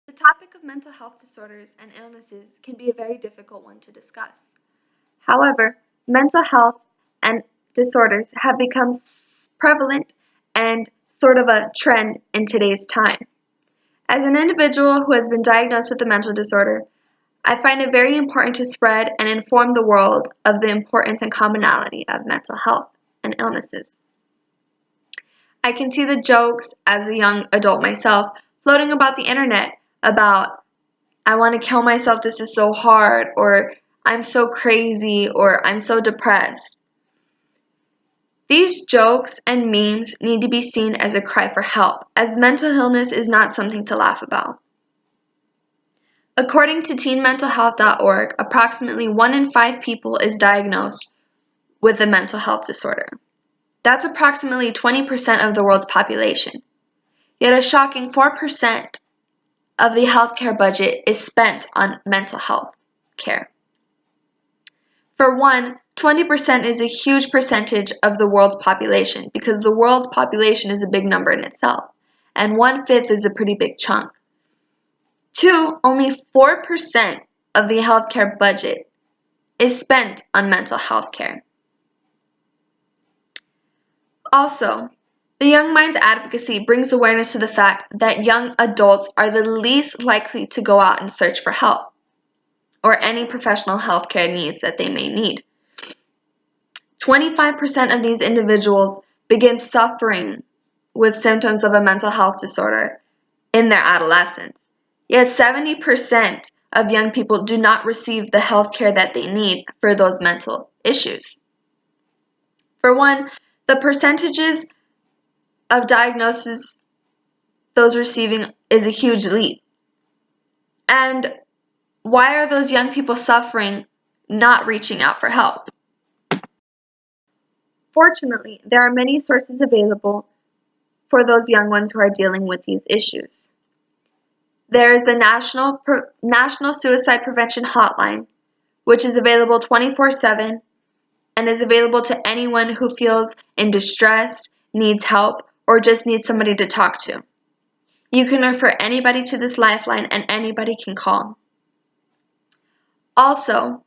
The topic of mental health disorders and illnesses can be a very difficult one to discuss. However, mental health and disorders have become prevalent and sort of a trend in today's time. As an individual who has been diagnosed with a mental disorder, I find it very important to spread and inform the world of the importance and commonality of mental health and illnesses. I can see the jokes as a young adult myself floating about the internet about, I want to kill myself, this is so hard, or I'm so crazy, or I'm so depressed. These jokes and memes need to be seen as a cry for help, as mental illness is not something to laugh about. According to teenmentalhealth.org, approximately 1 in 5 people is diagnosed with a mental health disorder. That's approximately 20% of the world's population. Yet a shocking 4% of the healthcare budget is spent on mental health care. For one, 20% is a huge percentage of the world's population because the world's population is a big number in itself, and 1/5 is a pretty big chunk. Two, only 4% of the healthcare budget is spent on mental health care. Also, the Young Minds Advocacy brings awareness to the fact that young adults are the least likely to go out and search for help or any professional healthcare needs that they may need. 25% of these individuals begin suffering with symptoms of a mental health disorder in their adolescence. Yet 70% of young people do not receive the health care that they need for those mental issues. For one, the percentages of diagnosis those receiving is a huge leap. And why are those young people suffering, not reaching out for help? Fortunately, there are many sources available for those young ones who are dealing with these issues. There is the National Suicide Prevention Hotline, which is available 24/7 and is available to anyone who feels in distress, needs help, or just needs somebody to talk to. You can refer anybody to this lifeline and anybody can call. Also,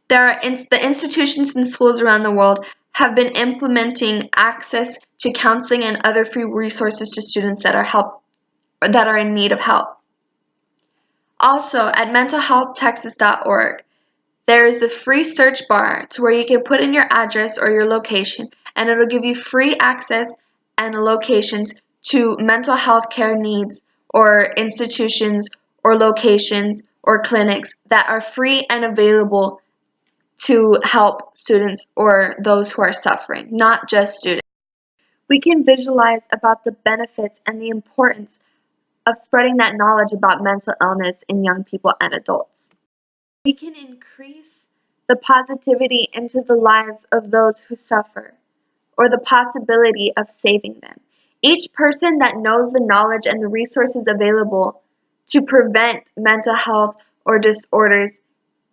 the institutions and schools around the world have been implementing access to counseling and other free resources to students that are in need of help. Also, at mentalhealthtexas.org, there is a free search bar to where you can put in your address or your location, and it'll give you free access and locations to mental health care needs or institutions or locations or clinics that are free and available to help students or those who are suffering, not just students. We can visualize about the benefits and the importance of spreading that knowledge about mental illness in young people and adults. We can increase the positivity into the lives of those who suffer, or the possibility of saving them. Each person that knows the knowledge and the resources available to prevent mental health or disorders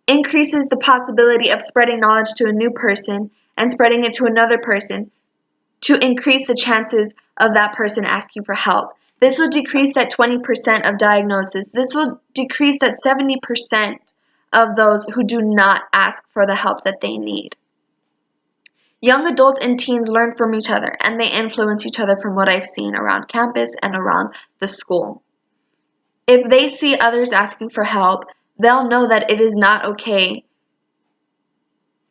increases the possibility of spreading knowledge to a new person and spreading it to another person to increase the chances of that person asking for help. This will decrease that 20% of diagnosis. This will decrease that 70% of those who do not ask for the help that they need. Young adults and teens learn from each other, and they influence each other from what I've seen around campus and around the school. If they see others asking for help, they'll know that it is not okay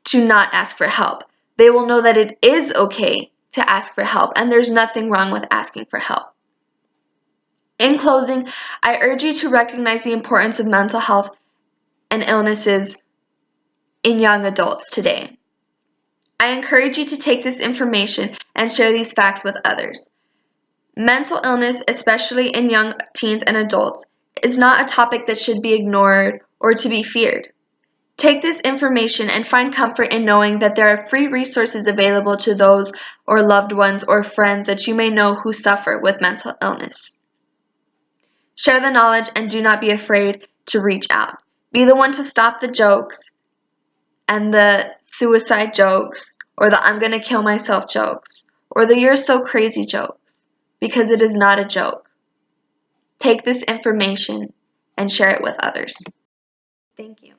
to not ask for help. They will know that it is okay to ask for help, and there's nothing wrong with asking for help. In closing, I urge you to recognize the importance of mental health and illnesses in young adults today. I encourage you to take this information and share these facts with others. Mental illness, especially in young teens and adults, is not a topic that should be ignored or to be feared. Take this information and find comfort in knowing that there are free resources available to those or loved ones or friends that you may know who suffer with mental illness. Share the knowledge and do not be afraid to reach out. Be the one to stop the jokes and the suicide jokes or the I'm gonna kill myself jokes or the you're so crazy jokes, because it is not a joke. take this information and share it with others. Thank you.